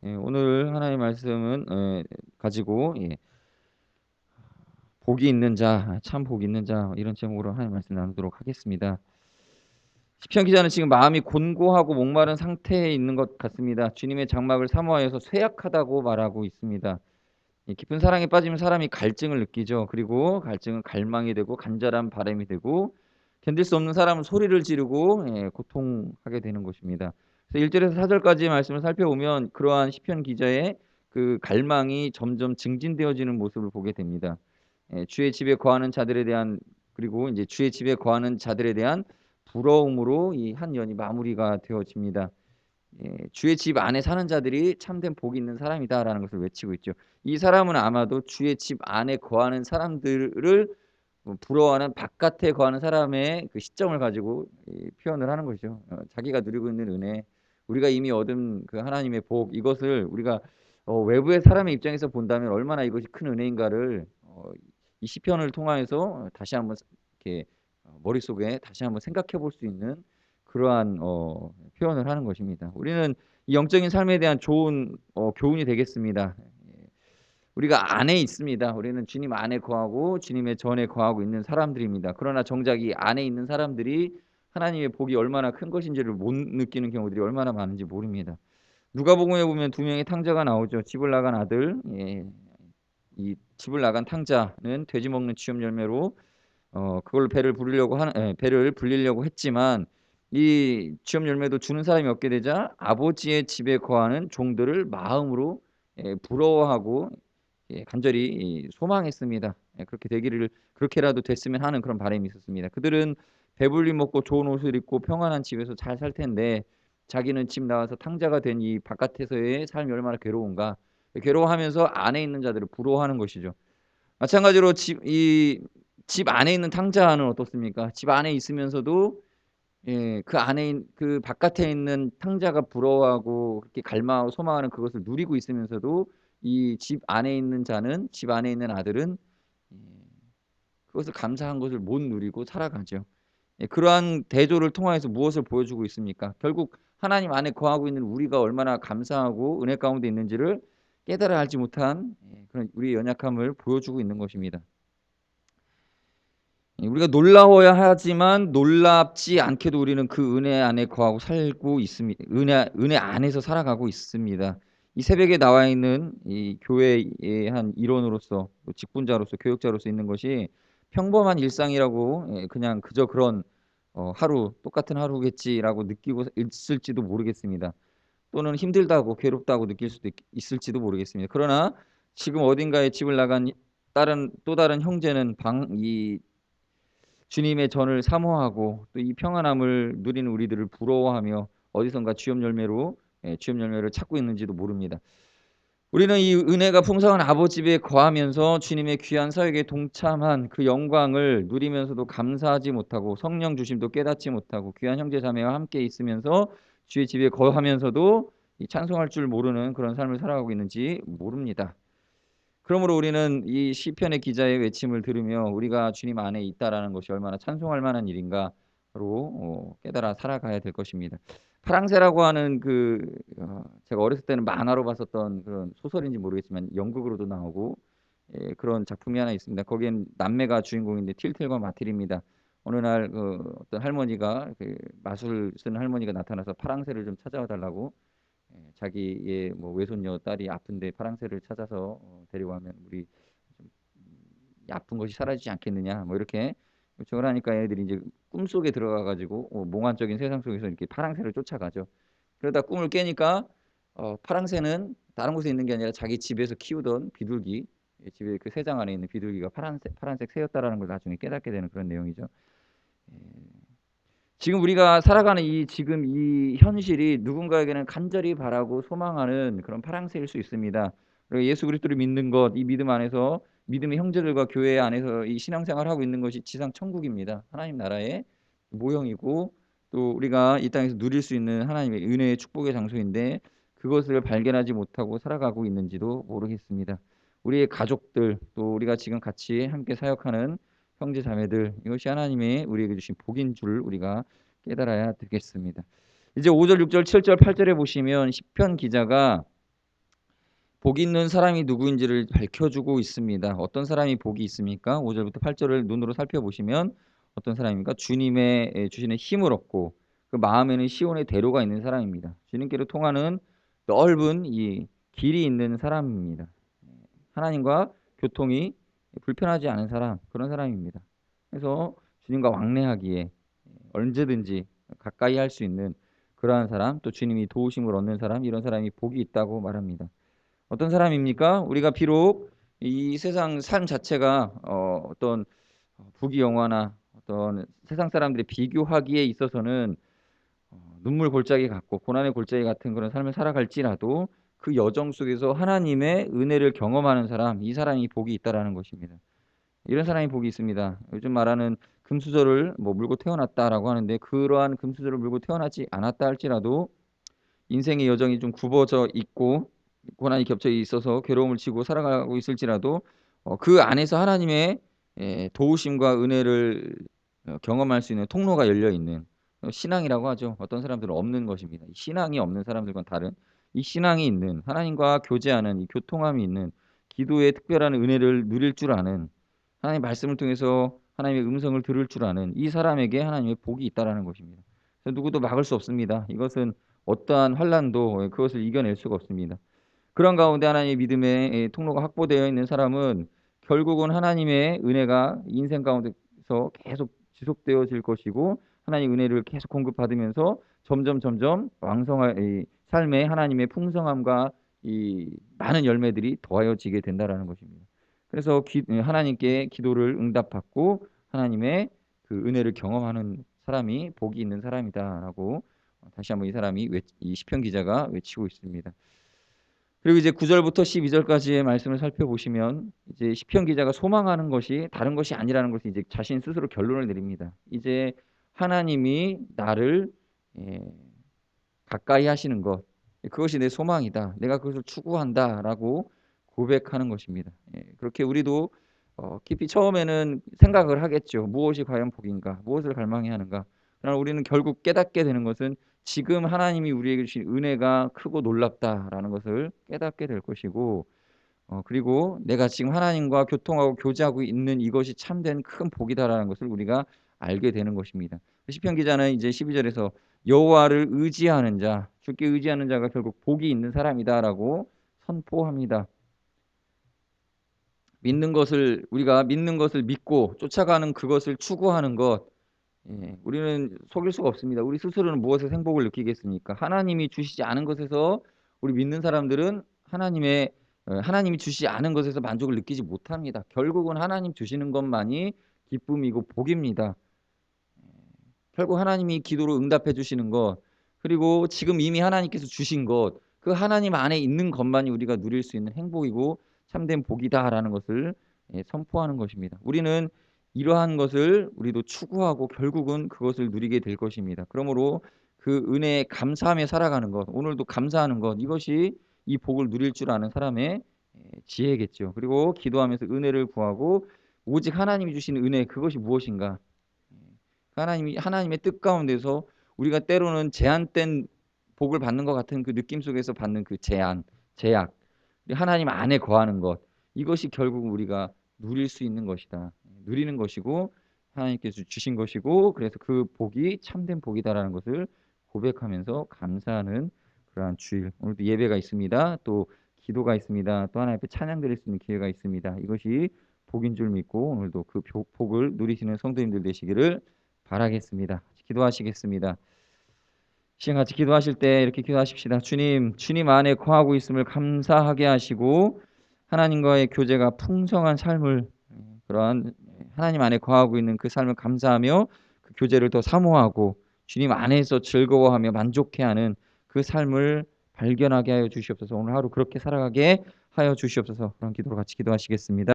오늘 하나님 말씀은 가지고 복이 있는 자, 참 복이 있는 자 이런 제목으로 하나님 말씀 나누도록 하겠습니다. 시편 기자는 지금 마음이 곤고하고 목마른 상태에 있는 것 같습니다. 주님의 장막을 사모하여서 쇠약하다고 말하고 있습니다. 깊은 사랑에 빠지면 사람이 갈증을 느끼죠. 그리고 갈증은 갈망이 되고 간절한 바람이 되고 견딜 수 없는 사람은 소리를 지르고 고통하게 되는 것입니다. 그래서 1절에서 4절까지의 말씀을 살펴보면 그러한 시편 기자의 그 갈망이 점점 증진되어지는 모습을 보게 됩니다. 주의 집에 거하는 자들에 대한 그리고 이제 주의 집에 거하는 자들에 대한 부러움으로 이 한 연이 마무리가 되어집니다. 주의 집 안에 사는 자들이 참된 복이 있는 사람이다라는 것을 외치고 있죠. 이 사람은 아마도 주의 집 안에 거하는 사람들을 부러워하는 바깥에 거하는 사람의 그 시점을 가지고 표현을 하는 것이죠. 자기가 누리고 있는 은혜, 우리가 이미 얻은 그 하나님의 복, 이것을 우리가 외부의 사람의 입장에서 본다면 얼마나 이것이 큰 은혜인가를 이 시편을 통하여서 다시 한번 이렇게 머릿속에 다시 한번 생각해 볼 수 있는 그러한 표현을 하는 것입니다. 우리는 이 영적인 삶에 대한 좋은 교훈이 되겠습니다. 우리가 안에 있습니다. 우리는 주님 안에 거하고 주님의 전에 거하고 있는 사람들입니다. 그러나 정작 이 안에 있는 사람들이 하나님의 복이 얼마나 큰 것인지를 못 느끼는 경우들이 얼마나 많은지 모릅니다. 누가복음에 보면 두 명의 탕자가 나오죠. 집을 나간 아들, 이 집을 나간 탕자는 돼지 먹는 취업 열매로 그걸로 배를 불리려고 했지만 이 취업 열매도 주는 사람이 없게 되자 아버지의 집에 거하는 종들을 마음으로 부러워하고 간절히 소망했습니다. 그렇게 되기를 그렇게라도 됐으면 하는 그런 바람이 있었습니다. 그들은 배불리 먹고 좋은 옷을 입고 평안한 집에서 잘 살 텐데 자기는 집 나와서 탕자가 된 이 바깥에서의 삶이 얼마나 괴로운가. 괴로워하면서 안에 있는 자들을 부러워하는 것이죠. 마찬가지로 집 안에 있는 탕자는 어떻습니까? 집 안에 있으면서도 그 바깥에 있는 탕자가 부러워하고 그렇게 갈망하고 소망하는 그것을 누리고 있으면서도 이 집 안에 있는 아들은 예 그것을 감사한 것을 못 누리고 살아가죠. 그러한 대조를 통하여서 무엇을 보여주고 있습니까? 결국 하나님 안에 거하고 있는 우리가 얼마나 감사하고 은혜 가운데 있는지를 깨달아 알지 못한 그런 우리의 연약함을 보여주고 있는 것입니다. 우리가 놀라워야 하지만 놀랍지 않게도 우리는 그 은혜 안에 거하고 살고 있습니다. 은혜 안에서 살아가고 있습니다. 이 새벽에 나와 있는 이 교회의 한 일원으로서 또 직분자로서 교역자로서 있는 것이 평범한 일상이라고 그냥 그저 그런 하루 똑같은 하루겠지라고 느끼고 있을지도 모르겠습니다. 또는 힘들다고 괴롭다고 느낄 수도 있을지도 모르겠습니다. 그러나 지금 어딘가에 집을 나간 또 다른 형제는 이 주님의 전을 사모하고 또 이 평안함을 누리는 우리들을 부러워하며 어디선가 취업 열매를 찾고 있는지도 모릅니다. 우리는 이 은혜가 풍성한 아버지 집에 거하면서 주님의 귀한 사역에 동참한 그 영광을 누리면서도 감사하지 못하고 성령 주심도 깨닫지 못하고 귀한 형제 자매와 함께 있으면서 주의 집에 거하면서도 이 찬송할 줄 모르는 그런 삶을 살아가고 있는지 모릅니다. 그러므로 우리는 이 시편의 기자의 외침을 들으며 우리가 주님 안에 있다라는 것이 얼마나 찬송할 만한 일인가로 깨달아 살아가야 될 것입니다. 파랑새라고 하는 제가 어렸을 때는 만화로 봤었던 그런 소설인지 모르겠지만 연극으로도 나오고 그런 작품이 하나 있습니다. 거기엔 남매가 주인공인데 틸텔과 마틸입니다. 어느 날 어떤 할머니가 마술 쓰는 할머니가 나타나서 파랑새를 좀 찾아와 달라고 자기의 뭐 외손녀 딸이 아픈데 파랑새를 찾아서 데려가면 우리 좀 아픈 것이 사라지지 않겠느냐 뭐 이렇게 요청을 하니까 애들이 이제 꿈속에 들어가 가지고 몽환적인 세상 속에서 이렇게 파랑새를 쫓아가죠. 그러다 꿈을 깨니까 파랑새는 다른 곳에 있는 게 아니라 자기 집에서 키우던 비둘기, 집에 그 새장 안에 있는 비둘기가 파란색 새였다라는 걸 나중에 깨닫게 되는 그런 내용이죠. 예. 지금 우리가 살아가는 지금 이 현실이 누군가에게는 간절히 바라고 소망하는 그런 파랑새일 수 있습니다. 그리고 예수 그리스도를 믿는 것, 이 믿음 안에서 믿음의 형제들과 교회 안에서 이 신앙생활을 하고 있는 것이 지상 천국입니다. 하나님 나라의 모형이고 또 우리가 이 땅에서 누릴 수 있는 하나님의 은혜의 축복의 장소인데 그것을 발견하지 못하고 살아가고 있는지도 모르겠습니다. 우리의 가족들 또 우리가 지금 같이 함께 사역하는 형제 자매들 이것이 하나님의 우리에게 주신 복인 줄 우리가 깨달아야 되겠습니다. 이제 5절, 6절, 7절, 8절에 보시면 시편 기자가 복 있는 사람이 누구인지를 밝혀주고 있습니다. 어떤 사람이 복이 있습니까? 5절부터 8절을 눈으로 살펴보시면 어떤 사람입니까? 주님의 주시는 힘을 얻고 그 마음에는 시온의 대로가 있는 사람입니다. 주님께로 통하는 넓은 이 길이 있는 사람입니다. 하나님과 교통이 불편하지 않은 사람, 그런 사람입니다. 그래서 주님과 왕래하기에 언제든지 가까이 할 수 있는 그러한 사람, 또 주님이 도우심을 얻는 사람, 이런 사람이 복이 있다고 말합니다. 어떤 사람입니까? 우리가 비록 이 세상 삶 자체가 어떤 부귀영화나 어떤 세상 사람들이 비교하기에 있어서는 눈물 골짜기 같고 고난의 골짜기 같은 그런 삶을 살아갈지라도 그 여정 속에서 하나님의 은혜를 경험하는 사람, 이 사람이 복이 있다라는 것입니다. 이런 사람이 복이 있습니다. 요즘 말하는 금수저를 뭐 물고 태어났다라고 하는데, 그러한 금수저를 물고 태어나지 않았다 할지라도 인생의 여정이 좀 굽어져 있고 고난이 겹쳐 있어서 괴로움을 치고 살아가고 있을지라도 그 안에서 하나님의 도우심과 은혜를 경험할 수 있는 통로가 열려 있는 신앙이라고 하죠. 어떤 사람들은 없는 것입니다. 신앙이 없는 사람들과는 다른 이 신앙이 있는, 하나님과 교제하는 이 교통함이 있는, 기도의 특별한 은혜를 누릴 줄 아는, 하나님의 말씀을 통해서 하나님의 음성을 들을 줄 아는 이 사람에게 하나님의 복이 있다라는 것입니다. 그래서 누구도 막을 수 없습니다. 이것은 어떠한 환난도 그것을 이겨낼 수가 없습니다. 그런 가운데 하나님의 믿음의 통로가 확보되어 있는 사람은 결국은 하나님의 은혜가 인생 가운데서 계속 지속되어질 것이고, 하나님의 은혜를 계속 공급받으면서 점점 왕성한 이 삶에 하나님의 풍성함과 이 많은 열매들이 더하여지게 된다라는 것입니다. 그래서 하나님께 기도를 응답받고 하나님의 그 은혜를 경험하는 사람이 복이 있는 사람이다라고 다시 한번 이 사람이 이 시편 기자가 외치고 있습니다. 그리고 이제 9절부터 12절까지의 말씀을 살펴보시면 이제 시편 기자가 소망하는 것이 다른 것이 아니라는 것을 이제 자신 스스로 결론을 내립니다. 이제 하나님이 나를 예, 가까이 하시는 것, 그것이 내 소망이다. 내가 그것을 추구한다라고 고백하는 것입니다. 그렇게 우리도 깊이 처음에는 생각을 하겠죠. 무엇이 과연 복인가? 무엇을 갈망해야 하는가? 그러나 우리는 결국 깨닫게 되는 것은 지금 하나님이 우리에게 주신 은혜가 크고 놀랍다라는 것을 깨닫게 될 것이고, 그리고 내가 지금 하나님과 교통하고 교제하고 있는 이것이 참된 큰 복이다라는 것을 우리가 알게 되는 것입니다. 시편 기자는 이제 12절에서 여호와를 의지하는 자, 주께 의지하는 자가 결국 복이 있는 사람이다라고 선포합니다. 믿는 것을, 우리가 믿는 것을 믿고 쫓아가는 그것을 추구하는 것, 우리는 속일 수가 없습니다. 우리 스스로는 무엇에서 행복을 느끼겠습니까? 하나님이 주시지 않은 것에서, 우리 믿는 사람들은 하나님이 주시지 않은 것에서 만족을 느끼지 못합니다. 결국은 하나님 주시는 것만이 기쁨이고 복입니다. 결국 하나님이 기도로 응답해 주시는 것, 그리고 지금 이미 하나님께서 주신 것, 그 하나님 안에 있는 것만이 우리가 누릴 수 있는 행복이고 참된 복이다라는 것을 선포하는 것입니다. 우리는 이러한 것을 우리도 추구하고 결국은 그것을 누리게 될 것입니다. 그러므로 그 은혜에 감사하며 살아가는 것, 오늘도 감사하는 것, 이것이 이 복을 누릴 줄 아는 사람의 지혜겠죠. 그리고 기도하면서 은혜를 구하고 오직 하나님이 주신 은혜, 그것이 무엇인가? 하나님의 뜻 가운데서 우리가 때로는 제한된 복을 받는 것 같은 그 느낌 속에서 받는 그 제약, 하나님 안에 거하는 것, 이것이 결국 우리가 누릴 수 있는 것이다. 누리는 것이고 하나님께서 주신 것이고, 그래서 그 복이 참된 복이다라는 것을 고백하면서 감사하는 그러한 주일. 오늘도 예배가 있습니다. 또 기도가 있습니다. 또 하나님 앞에 찬양 드릴 수 있는 기회가 있습니다. 이것이 복인 줄 믿고 오늘도 그 복을 누리시는 성도님들 되시기를 바라겠습니다. 기도하시겠습니다. 시간 같이 기도하실 때 이렇게 기도하십시다. 주님 안에 거하고 있음을 감사하게 하시고 하나님과의 교제가 풍성한 삶을, 그러한 하나님 안에 거하고 있는 그 삶을 감사하며 그 교제를 더 사모하고 주님 안에서 즐거워하며 만족해하는 그 삶을 발견하게 하여 주시옵소서. 오늘 하루 그렇게 살아가게 하여 주시옵소서. 그런 기도로 같이 기도하시겠습니다.